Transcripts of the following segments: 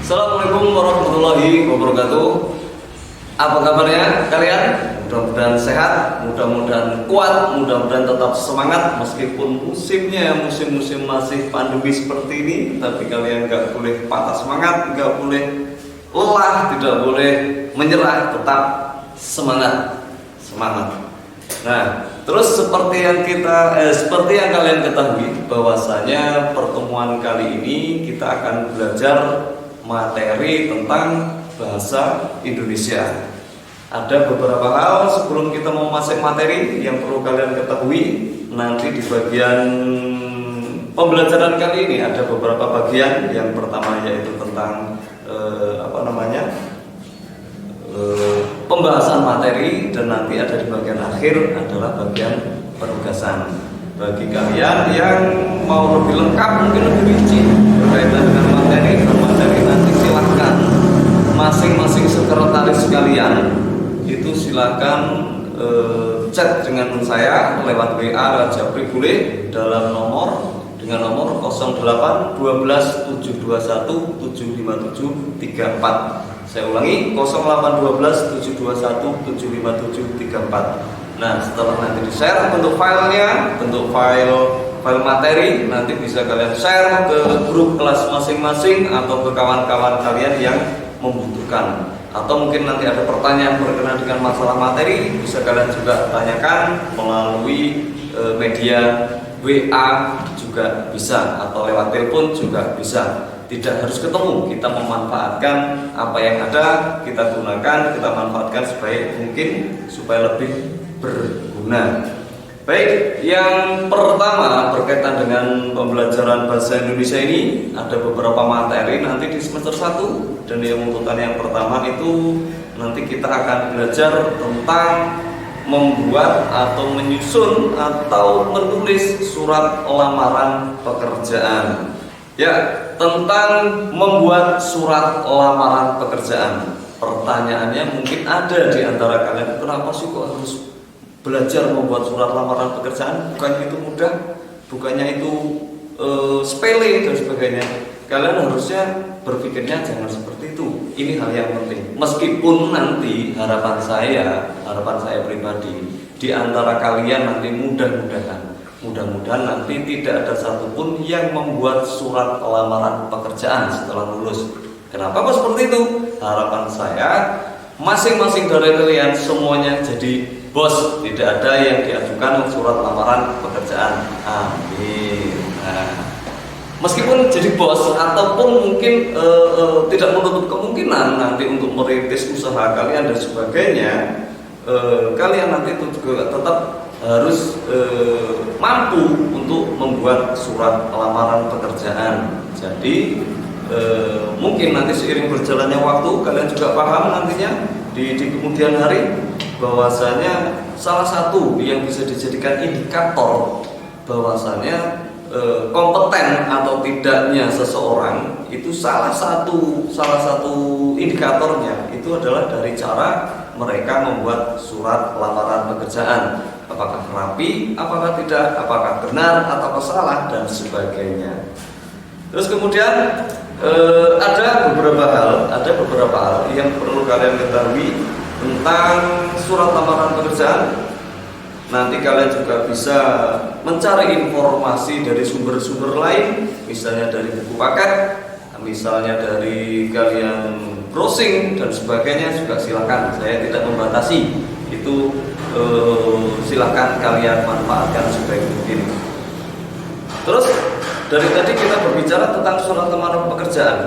Assalamualaikum warahmatullahi wabarakatuh. Apa kabarnya kalian? Mudah-mudahan sehat, mudah-mudahan kuat, mudah-mudahan tetap semangat meskipun musim-musim masih pandemi seperti ini. Tapi kalian gak boleh patah semangat, gak boleh lelah, tidak boleh menyerah, tetap semangat. Nah, terus seperti yang kalian ketahui bahwasanya pertemuan kali ini kita akan belajar materi tentang bahasa Indonesia. Ada beberapa hal sebelum kita mau masuk materi yang perlu kalian ketahui. Nanti di bagian pembelajaran kali ini ada beberapa bagian. Yang pertama yaitu tentang pembahasan materi, dan nanti ada di bagian akhir adalah bagian penugasan. Bagi kalian yang mau lebih lengkap, mungkin lebih rinci berkaitan dengan materi nanti silahkan masing-masing sekretaris sekalian itu silahkan chat dengan saya lewat WA Rajapri boleh dengan nomor 08 12 721 757 34. Saya ulangi 08 12 721 757 34. Nah, setelah nanti di-share bentuk filenya, bentuk file materi, nanti bisa kalian share ke grup kelas masing-masing atau ke kawan-kawan kalian yang membutuhkan. Atau mungkin nanti ada pertanyaan berkenaan dengan masalah materi, bisa kalian juga tanyakan melalui media WA juga bisa, atau lewat telepon juga bisa. Tidak harus ketemu, kita memanfaatkan apa yang ada, kita gunakan, kita manfaatkan sebaik mungkin supaya lebih berguna. Baik, yang pertama berkaitan dengan pembelajaran bahasa Indonesia ini ada beberapa materi nanti di semester 1, dan yang urutan yang pertama itu nanti kita akan belajar tentang membuat atau menyusun atau menulis surat lamaran pekerjaan. Ya, tentang membuat surat lamaran pekerjaan. Pertanyaannya mungkin ada di antara kalian, kenapa sih kok harus belajar membuat surat lamaran pekerjaan? Bukannya itu mudah, bukannya itu sepele dan sebagainya. Kalian harusnya berpikirnya jangan seperti itu. Ini hal yang penting. Meskipun nanti harapan saya pribadi, di antara kalian nanti mudah-mudahan nanti tidak ada satupun yang membuat surat lamaran pekerjaan setelah lulus. Kenapa kok seperti itu? Harapan saya masing-masing dari kalian semuanya jadi bos, tidak ada yang diajukan surat lamaran pekerjaan. Amin. Nah, meskipun jadi bos ataupun mungkin tidak menutup kemungkinan nanti untuk merintis usaha kalian dan sebagainya, kalian nanti juga tetap harus mampu untuk membuat surat lamaran pekerjaan. Jadi mungkin nanti seiring berjalannya waktu kalian juga paham nantinya di kemudian hari bahwasanya salah satu yang bisa dijadikan indikator bahwasanya kompeten atau tidaknya seseorang itu salah satu indikatornya itu adalah dari cara mereka membuat surat lamaran pekerjaan. Apakah rapi, apakah tidak, apakah benar atau salah dan sebagainya. Terus kemudian ada beberapa hal yang perlu kalian ketahui tentang surat lamaran pekerjaan. Nanti kalian juga bisa mencari informasi dari sumber-sumber lain, misalnya dari buku paket, misalnya dari kalian browsing dan sebagainya juga silakan. Saya tidak membatasi itu, silakan kalian manfaatkan sebaik mungkin. Terus dari tadi kita berbicara tentang surat lamaran pekerjaan.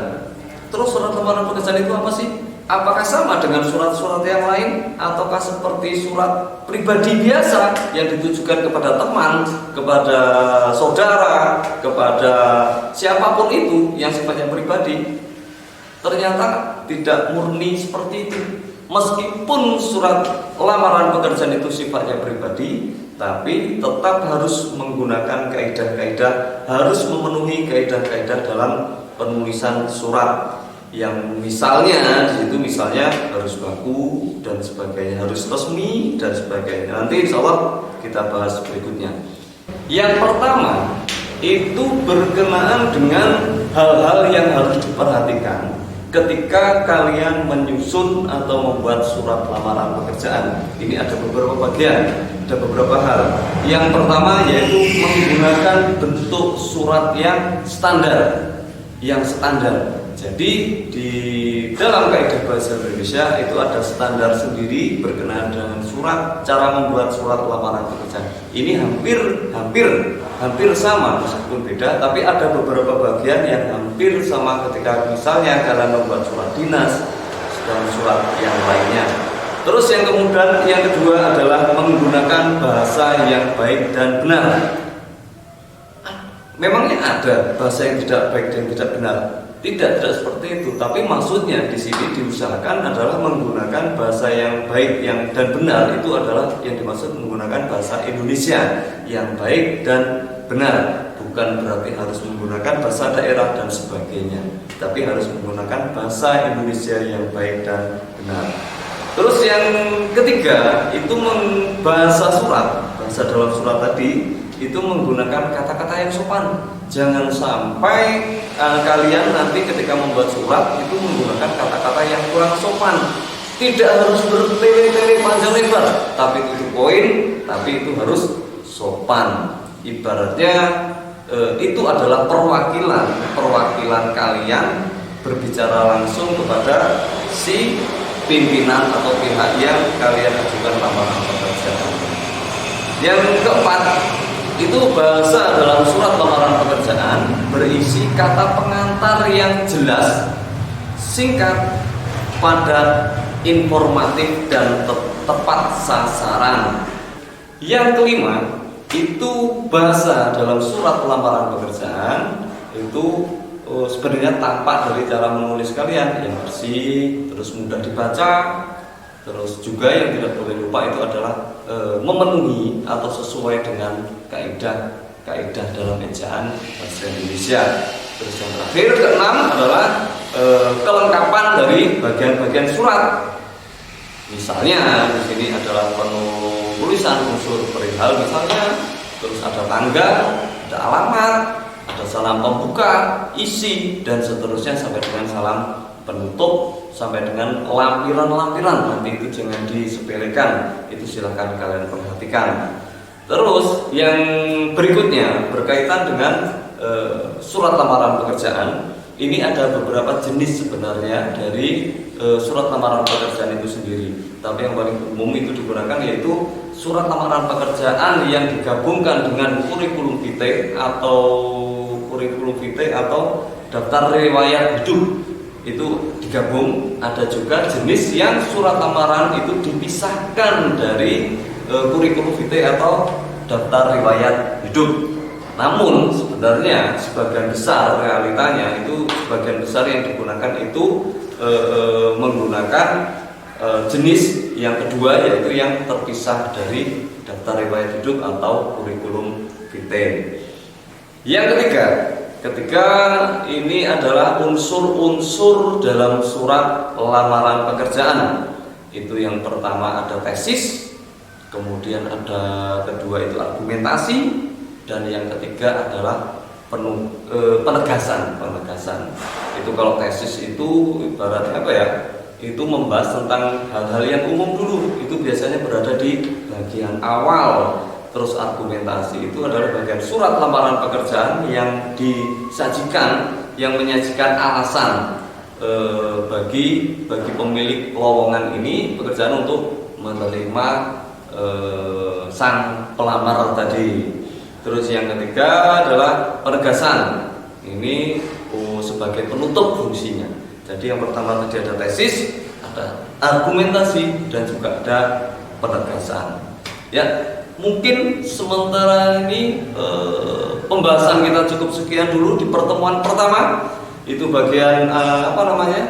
Terus surat lamaran pekerjaan itu apa sih? Apakah sama dengan surat-surat yang lain, ataukah seperti surat pribadi biasa yang ditujukan kepada teman, kepada saudara, kepada siapapun itu yang sifatnya pribadi? Ternyata tidak murni seperti itu. Meskipun surat lamaran pekerjaan itu sifatnya pribadi, tapi tetap harus menggunakan kaidah-kaidah, harus memenuhi kaidah-kaidah dalam penulisan surat. Yang misalnya di situ misalnya harus baku dan sebagainya, harus resmi dan sebagainya. Nanti insya Allah kita bahas berikutnya. Yang pertama itu berkenaan dengan hal-hal yang harus diperhatikan ketika kalian menyusun atau membuat surat lamaran pekerjaan. Ini ada beberapa bagian, ada beberapa hal. Yang pertama yaitu menggunakan bentuk surat yang standar. Jadi di dalam kaidah bahasa Indonesia itu ada standar sendiri berkenaan dengan surat, cara membuat surat lamaran pekerjaan. Ini hampir sama meskipun beda, tapi ada beberapa bagian yang hampir sama ketika misalnya kalian membuat surat dinas dan surat yang lainnya. Terus yang kedua adalah menggunakan bahasa yang baik dan benar. Memangnya ada bahasa yang tidak baik dan tidak benar? Tidak seperti itu. Tapi maksudnya di sini diusahakan adalah menggunakan bahasa yang baik dan benar. Itu adalah yang dimaksud menggunakan bahasa Indonesia yang baik dan benar. Bukan berarti harus menggunakan bahasa daerah dan sebagainya, tapi harus menggunakan bahasa Indonesia yang baik dan benar. Terus yang ketiga itu bahasa dalam surat tadi itu menggunakan kata-kata yang sopan. Jangan sampai kalian nanti ketika membuat surat itu menggunakan kata-kata yang kurang sopan. Tidak harus bertele-tele panjang lebar, tapi itu poin, tapi itu harus sopan. Ibaratnya itu adalah perwakilan kalian berbicara langsung kepada si pimpinan atau pihak yang kalian ajukan lamaran pekerjaan. Yang keempat, itu bahasa dalam surat lamaran pekerjaan berisi kata pengantar yang jelas, singkat, padat, informatif, dan tepat sasaran. Yang kelima, itu bahasa dalam surat lamaran pekerjaan itu sebenarnya tampak dari cara menulis kalian yang bersih, terus mudah dibaca. Terus juga yang tidak boleh lupa itu adalah memenuhi atau sesuai dengan kaidah dalam ejaan bahasa Indonesia. Terus yang terakhir keenam adalah kelengkapan dari bagian-bagian surat. Misalnya di sini adalah penulisan unsur perihal misalnya, terus ada tanggal, ada alamat, ada salam pembuka, isi, dan seterusnya sampai dengan salam penutup, sampai dengan lampiran-lampiran. Nanti itu jangan disepelekan, itu silahkan kalian perhatikan. Terus yang berikutnya berkaitan dengan surat lamaran pekerjaan. Ini ada beberapa jenis sebenarnya dari surat lamaran pekerjaan itu sendiri. Tapi yang paling umum itu digunakan yaitu surat lamaran pekerjaan yang digabungkan dengan kurikulum vitae atau daftar riwayat hidup. Itu digabung. Ada juga jenis yang surat lamaran itu dipisahkan dari kurikulum vitae atau daftar riwayat hidup. Namun sebenarnya sebagian besar realitanya itu sebagian besar yang digunakan itu menggunakan jenis yang kedua, yaitu yang terpisah dari daftar riwayat hidup atau kurikulum vitae. Yang ketiga ini adalah unsur-unsur dalam surat lamaran pekerjaan. Itu yang pertama ada tesis, kemudian ada kedua itu argumentasi, dan yang ketiga adalah penegasan. Itu kalau tesis itu ibaratnya apa ya? Itu membahas tentang hal-hal yang umum dulu. Itu biasanya berada di bagian awal. Terus argumentasi itu adalah bagian surat lamaran pekerjaan yang disajikan, yang menyajikan alasan bagi pemilik lowongan ini pekerjaan untuk menerima sang pelamar tadi. Terus yang ketiga adalah penegasan. Ini sebagai penutup fungsinya. Jadi yang pertama tadi ada tesis, ada argumentasi, dan juga ada penegasan. Ya, mungkin sementara ini pembahasan kita cukup sekian dulu di pertemuan pertama. Itu bagian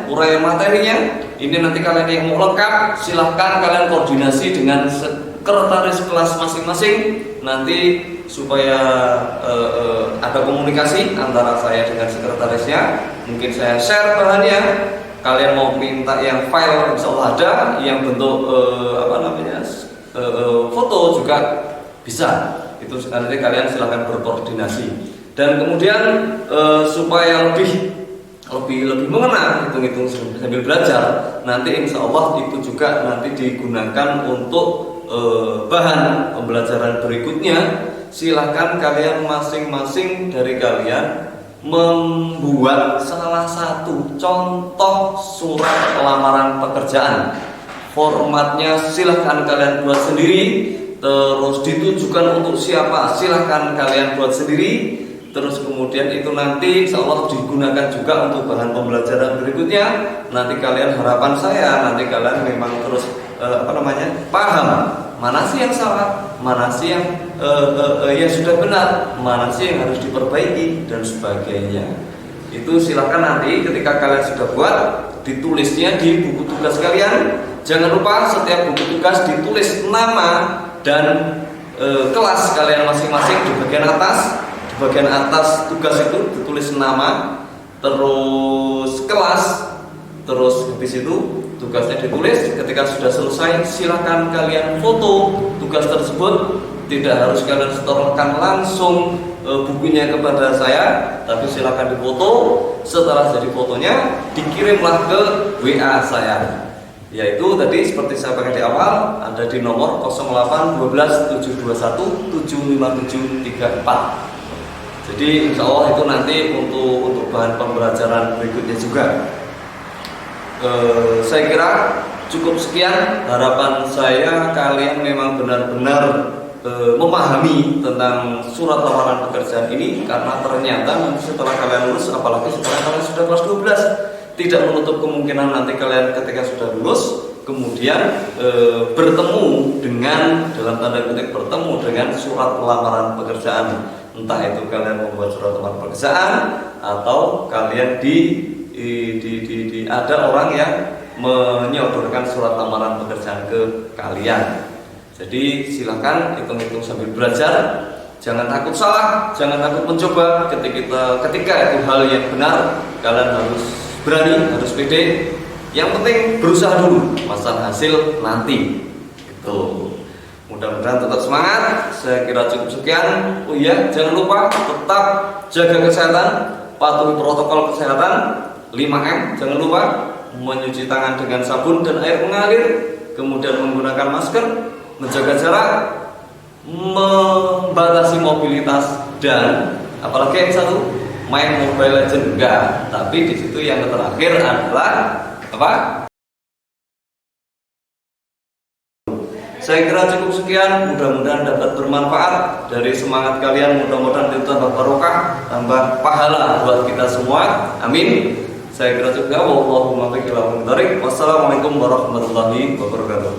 uraian materinya. Ini nanti kalian yang mau lengkap silahkan kalian koordinasi dengan sekretaris kelas masing-masing nanti supaya ada komunikasi antara saya dengan sekretarisnya. Mungkin saya share bahannya. Kalian mau minta yang file insya Allah ada, yang bentuk foto juga bisa. Itu nanti kalian silahkan berkoordinasi. Dan kemudian supaya lebih lebih mengena, hitung-hitung sambil belajar. Nanti insya Allah itu juga nanti digunakan untuk bahan pembelajaran berikutnya. Silahkan kalian masing-masing dari kalian membuat salah satu contoh surat lamaran pekerjaan. Formatnya silahkan kalian buat sendiri, terus ditujukan untuk siapa silahkan kalian buat sendiri. Terus kemudian itu nanti insya Allah digunakan juga untuk bahan pembelajaran berikutnya. Nanti kalian, harapan saya nanti kalian memang terus paham mana sih yang salah, mana sih yang sudah benar, mana sih yang harus diperbaiki dan sebagainya. Itu silakan nanti ketika kalian sudah buat, ditulisnya di buku tugas kalian. Jangan lupa setiap buku tugas ditulis nama dan kelas kalian masing-masing di bagian atas. Di bagian atas tugas itu ditulis nama, terus kelas, terus habis itu tugasnya ditulis. Ketika sudah selesai, silakan kalian foto tugas tersebut. Tidak harus kalian setorkan langsung bukunya kepada saya, tapi silakan difoto. Setelah jadi fotonya, dikirimlah ke WA saya. Yaitu tadi seperti saya pakai di awal, ada di nomor 08 12 721 75734. Jadi insya Allah itu nanti untuk bahan pembelajaran berikutnya juga. Saya kira cukup sekian. Harapan saya kalian memang benar-benar memahami tentang surat lamaran pekerjaan ini, karena ternyata nanti setelah kalian lulus, apalagi setelah kalian sudah kelas 12, tidak menutup kemungkinan nanti kalian ketika sudah lulus kemudian bertemu dengan, dalam tanda kutip bertemu dengan surat lamaran pekerjaan. Entah itu kalian membuat surat lamaran pekerjaan atau kalian ada orang yang menyodorkan surat lamaran pekerjaan ke kalian. Jadi silakan hitung-hitung sambil belajar. Jangan takut salah, jangan takut mencoba. Ketika itu hal yang benar, kalian harus berani, harus pede. Yang penting berusaha dulu, masalah hasil nanti. Itu. Mudah-mudahan tetap semangat. Saya kira cukup sekian. Oh iya, jangan lupa tetap jaga kesehatan, patuhi protokol kesehatan 5M. Jangan lupa mencuci tangan dengan sabun dan air mengalir, kemudian menggunakan masker, menjaga jarak, membatasi mobilitas, dan apalagi yang satu, main Mobile Legends enggak. Tapi di situ yang terakhir adalah apa? Saya kira cukup sekian. Mudah-mudahan dapat bermanfaat. Dari semangat kalian mudah-mudahan itu tambah barokah, tambah pahala buat kita semua. Amin. Saya kira cukup. Wassalamualaikum warahmatullahi wabarakatuh.